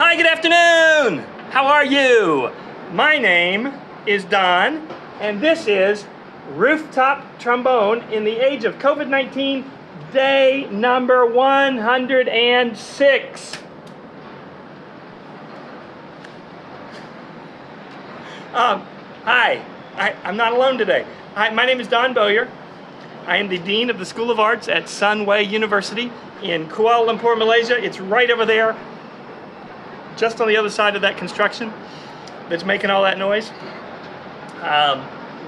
Hi, good afternoon. How are you? My name is Don, and this is Rooftop Trombone in the age of COVID-19, day number 106. Hi, I'm not alone today. Hi, my name is Don Bowyer. I am the Dean of the School of Arts at Sunway University in Kuala Lumpur, Malaysia. It's right over there, just on the other side of that construction that's making all that noise.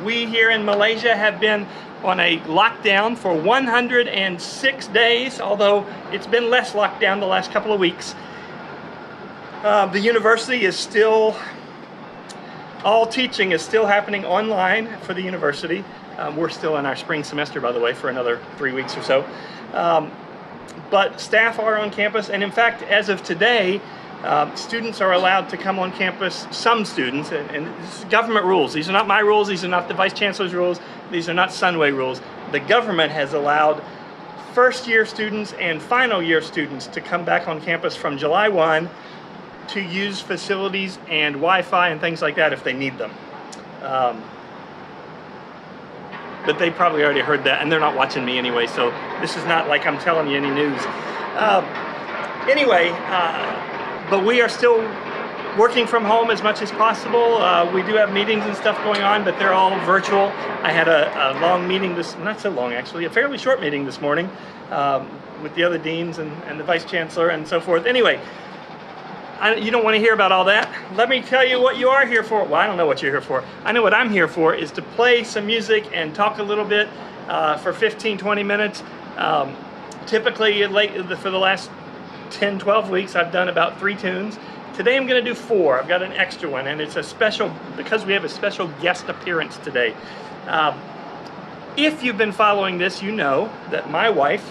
We here in Malaysia have been on a lockdown for 106 days, although it's been less lockdown the last couple of weeks. The university is still, all teaching is still happening online for the university. We're still in our spring semester, by the way, for another 3 weeks or so. But staff are on campus, and in fact, as of today, students are allowed to come on campus, some students, and this is government rules. These are not my rules, these are not the Vice Chancellor's rules, these are not Sunway rules. The government has allowed first year students and final year students to come back on campus from July 1 to use facilities and Wi-Fi and things like that if they need them. But they probably already heard that, and they're not watching me anyway, so this is not like I'm telling you any news. But we are still working from home as much as possible. We do have meetings and stuff going on, but they're all virtual. I had a long meeting not so long actually, a fairly short meeting this morning with the other deans and the Vice Chancellor and so forth. Anyway, you don't want to hear about all that. Let me tell you what you are here for. Well, I don't know what you're here for. I know what I'm here for is to play some music and talk a little bit for 15-20 minutes. Typically, for the last 10-12 weeks, I've done about 3 tunes. Today I'm going to do 4. I've got an extra one, and it's a special, because we have a special guest appearance today. If you've been following this, you know that my wife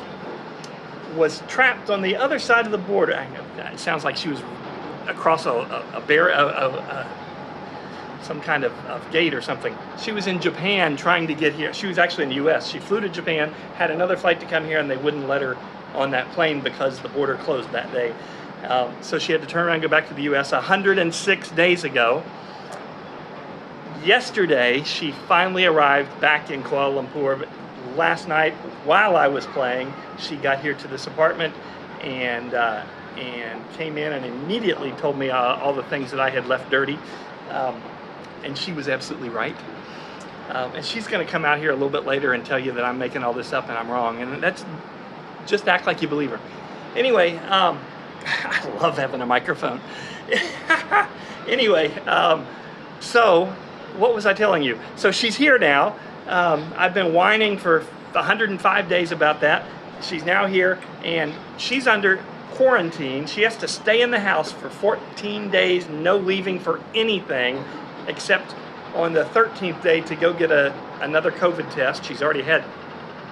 was trapped on the other side of the border. It sounds like she was across some kind of gate or something. She was in Japan trying to get here. She was actually in the US. She flew to Japan, had another flight to come here, and they wouldn't let her on that plane because the border closed that day. So she had to turn around and go back to the US 106 days ago. Yesterday, she finally arrived back in Kuala Lumpur. But last night, while I was playing, she got here to this apartment and came in and immediately told me all the things that I had left dirty. And she was absolutely right. And she's going to come out here a little bit later and tell you that I'm making all this up and I'm wrong. And that's just act like you believe her. Anyway, I love having a microphone. Anyway, so what was I telling you? So she's here now. I've been whining for 105 days about that. She's now here, and she's under quarantine. She has to stay in the house for 14 days, no leaving for anything, except on the 13th day to go get another COVID test. She's already had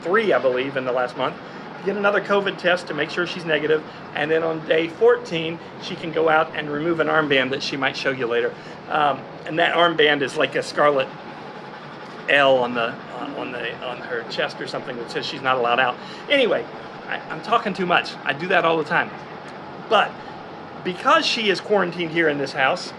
3, I believe, in the last month. Get another COVID test to make sure she's negative, and then on day 14 she can go out and remove an armband that she might show you later. And that armband is like a scarlet L on her chest or something that says she's not allowed out. Anyway, I'm talking too much. I do that all the time. But because she is quarantined here in this house,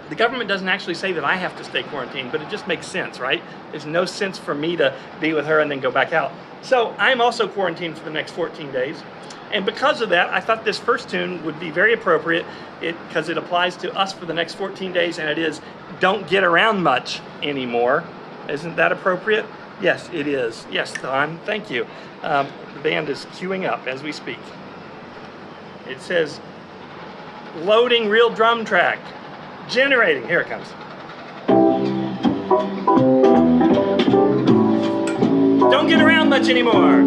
the government doesn't actually say that I have to stay quarantined, but it just makes sense, right? There's no sense for me to be with her and then go back out. So I'm also quarantined for the next 14 days. And because of that, I thought this first tune would be very appropriate because it applies to us for the next 14 days, and it is Don't Get Around Much Anymore. Isn't that appropriate? Yes, it is. Yes, Don, thank you. The band is queuing up as we speak. It says, loading real drum track. Generating, here it comes. Don't get around much anymore.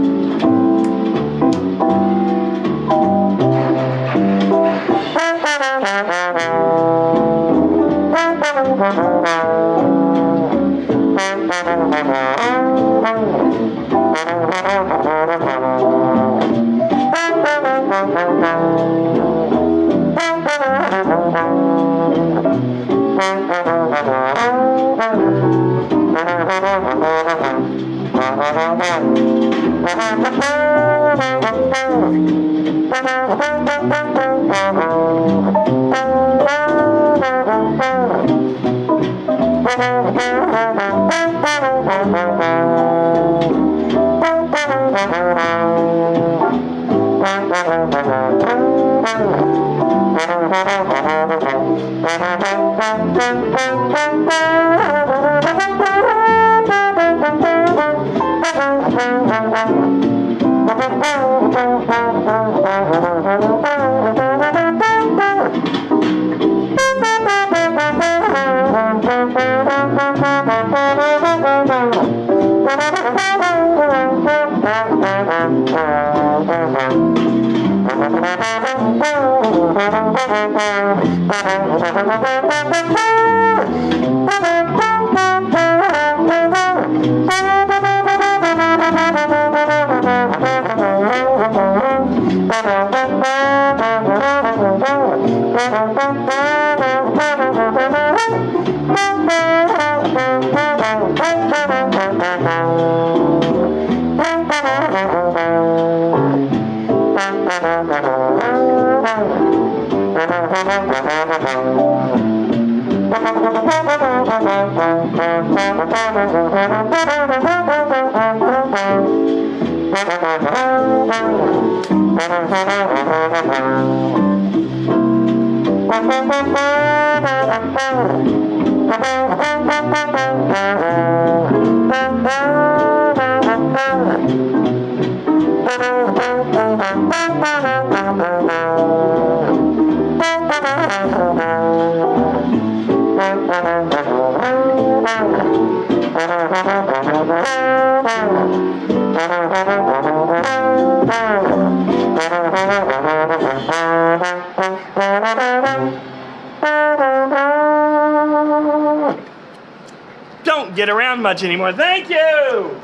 Don't get around much anymore. Thank you.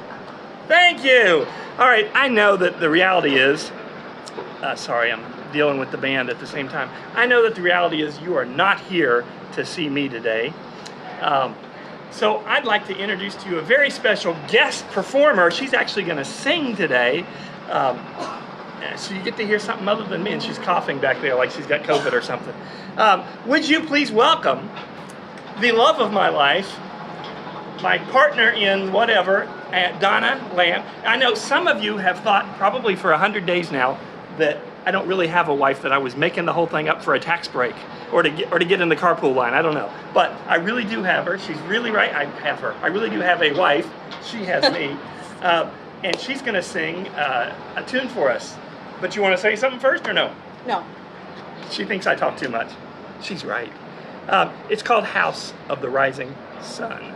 Thank you. All right, I know that the reality is, sorry, I'm dealing with the band at the same time. I know that the reality is you are not here to see me today. So I'd like to introduce to you a very special guest performer. She's actually going to sing today. So you get to hear something other than me, and she's coughing back there like she's got COVID or something. Would you please welcome the love of my life, my partner in whatever, Donna Lamb. I know some of you have thought probably for 100 days now that I don't really have a wife, that I was making the whole thing up for a tax break or to get in the carpool line. I don't know. But I really do have her. She's really right. I have her. I really do have a wife. She has me. And she's going to sing a tune for us. But you want to say something first or no? No. She thinks I talk too much. She's right. It's called House of the Rising Sun.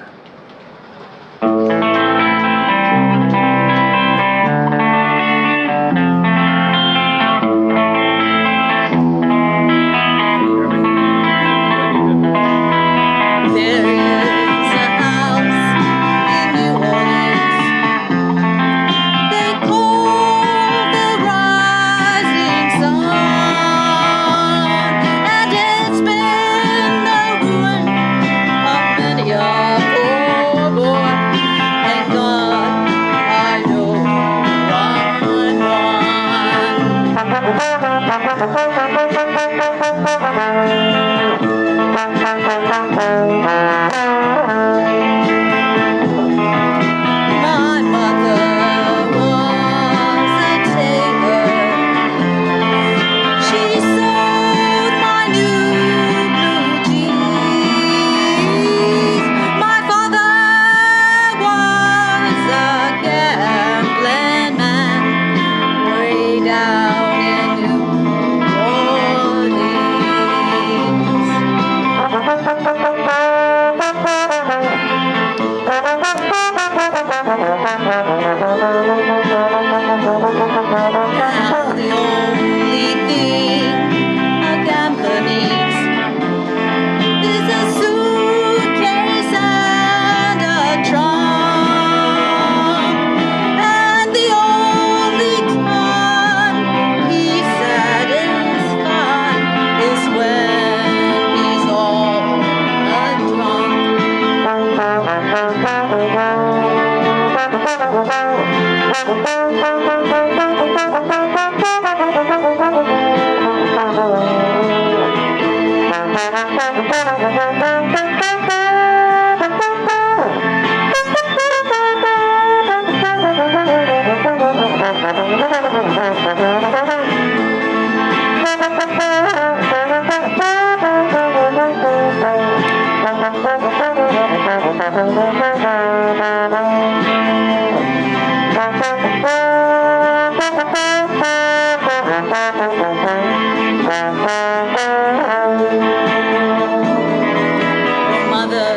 Mother,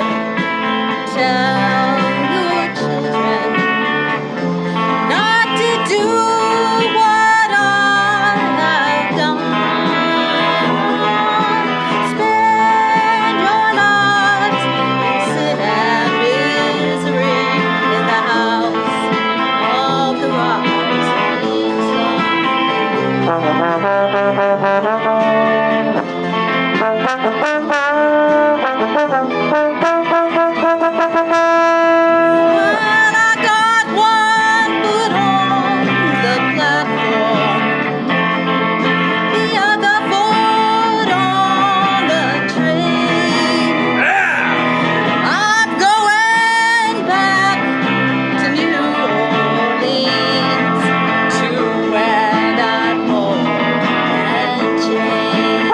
tell your children not to do what I have done. Spend your lives in sin and misery in the house of the rising Well, I got one foot on the platform, the other foot on the train. I'm going back to New Orleans to wear that ball and chain.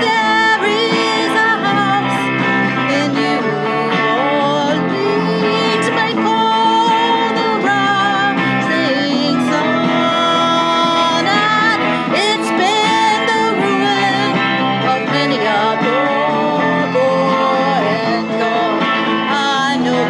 There is a house in New Orleans, may call the rising sun, and it's been the ruin of many a poor boy and girl. I know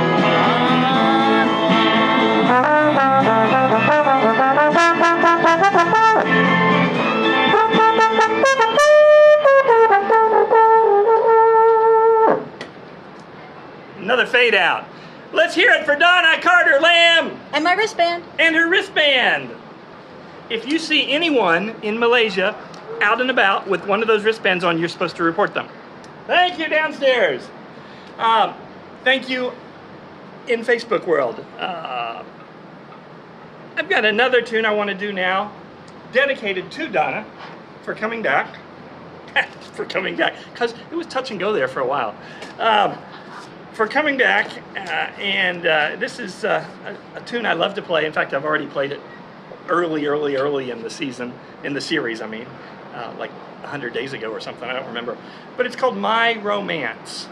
Another fade out. Let's hear it for Donna Carter Lamb and my wristband. and her wristband. If you see anyone in Malaysia out and about with one of those wristbands on, you're supposed to report them. Thank you downstairs. Thank you in Facebook world. I've got another tune I want to do now, dedicated to Donna for coming back. For coming back, because it was touch and go there for a while. For coming back, and this is a tune I love to play. In fact, I've already played it early in the season, in the series, I mean, like 100 days ago or something, I don't remember. But it's called My Romance.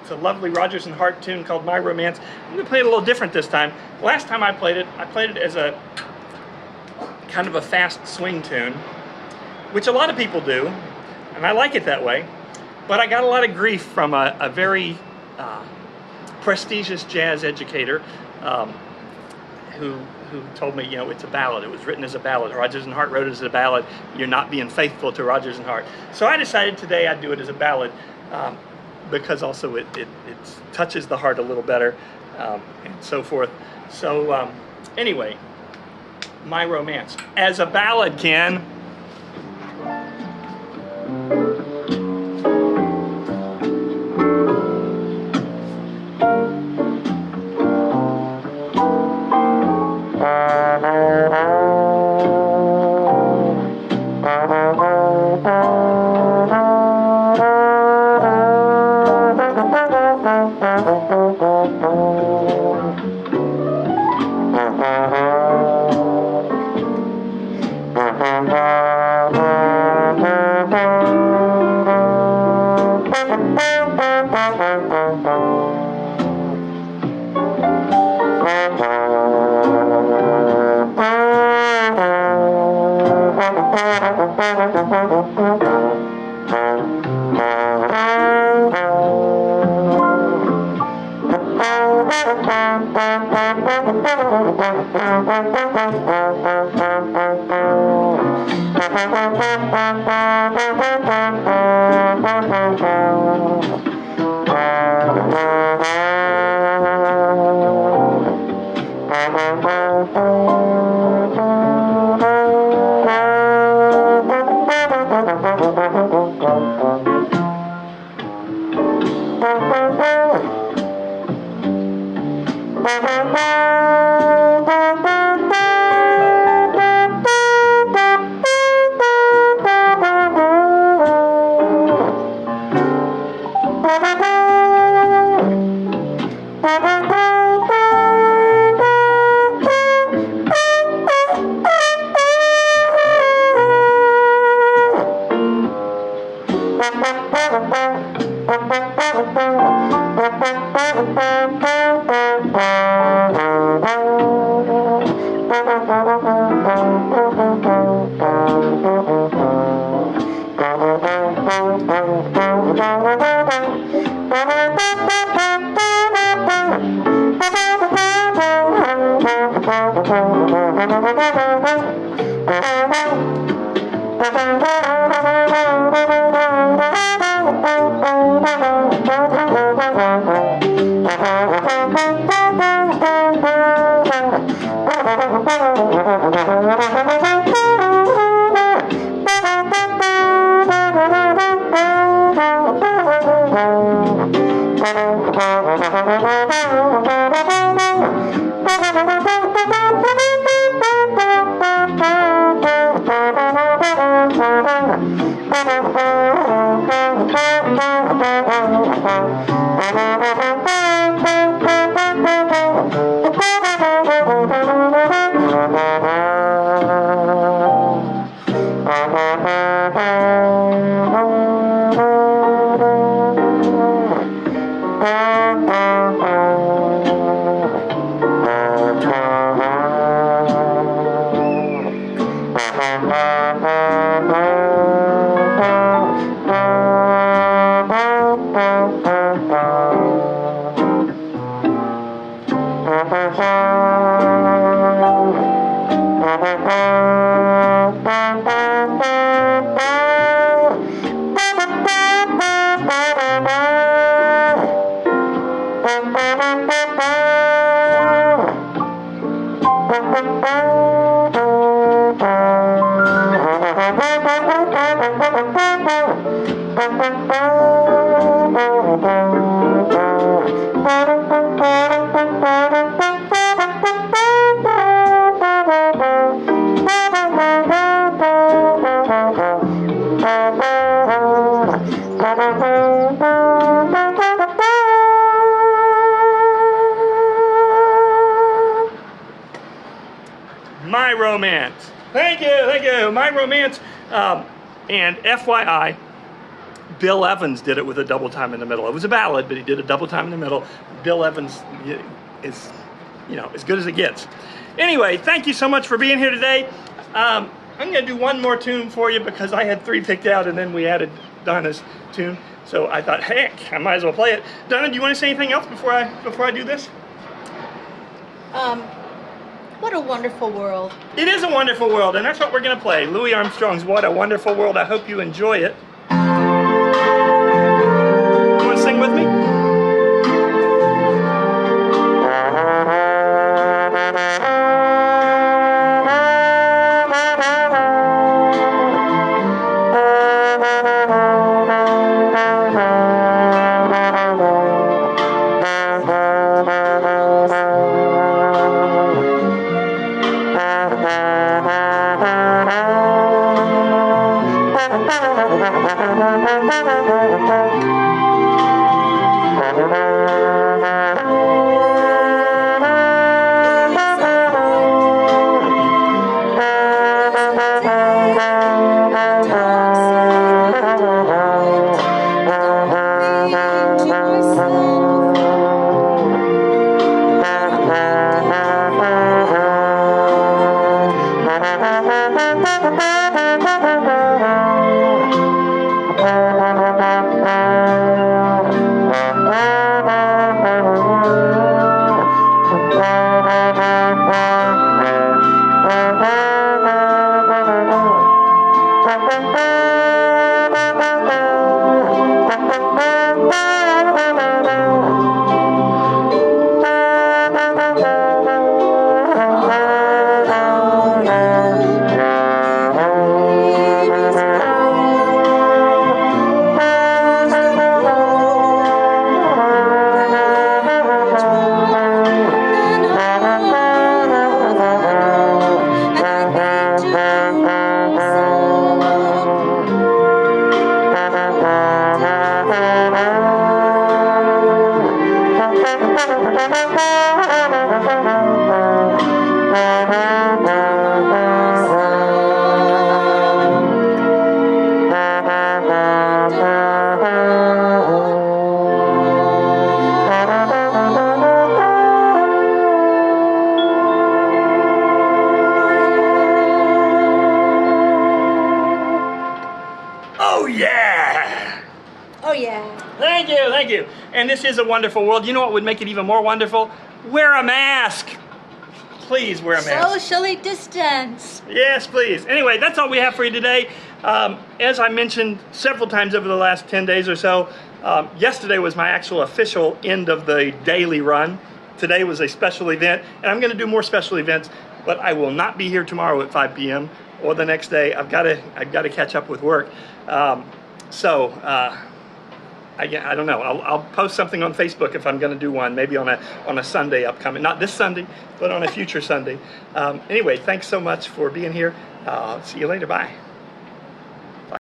It's a lovely Rodgers and Hart tune called My Romance. I'm going to play it a little different this time. Last time I played it as a kind of a fast swing tune, which a lot of people do, and I like it that way. But I got a lot of grief from a very prestigious jazz educator who told me, you know, it's a ballad. It was written as a ballad. Rodgers and Hart wrote it as a ballad. You're not being faithful to Rodgers and Hart. So I decided today I'd do it as a ballad because also it touches the heart a little better and so forth. So anyway, My Romance as a ballad, Ken. Thank you. My Romance. Thank you. My Romance. And FYI, Bill Evans did it with a double time in the middle. It was a ballad, but he did a double time in the middle. Bill Evans is, as good as it gets. Anyway, thank you so much for being here today. I'm going to do one more tune for you because I had 3 picked out and then we added Donna's tune. So I thought, heck, I might as well play it. Donna, do you want to say anything else before I do this? What a wonderful world. It is a wonderful world, and that's what we're going to play. Louis Armstrong's What a Wonderful World. I hope you enjoy it. You want to sing with me? and this is a wonderful world. You know what would make it even more wonderful? Wear a mask. Please wear a mask. Socially distance. Yes, please. Anyway, that's all we have for you today. As I mentioned several times over the last 10 days or so, yesterday was my actual official end of the daily run. Today was a special event, and I'm going to do more special events, but I will not be here tomorrow at 5 p.m. or the next day. I've got to catch up with work. I don't know. I'll post something on Facebook if I'm going to do one, maybe on a Sunday upcoming. Not this Sunday, but on a future Sunday. Anyway, thanks so much for being here. See you later. Bye.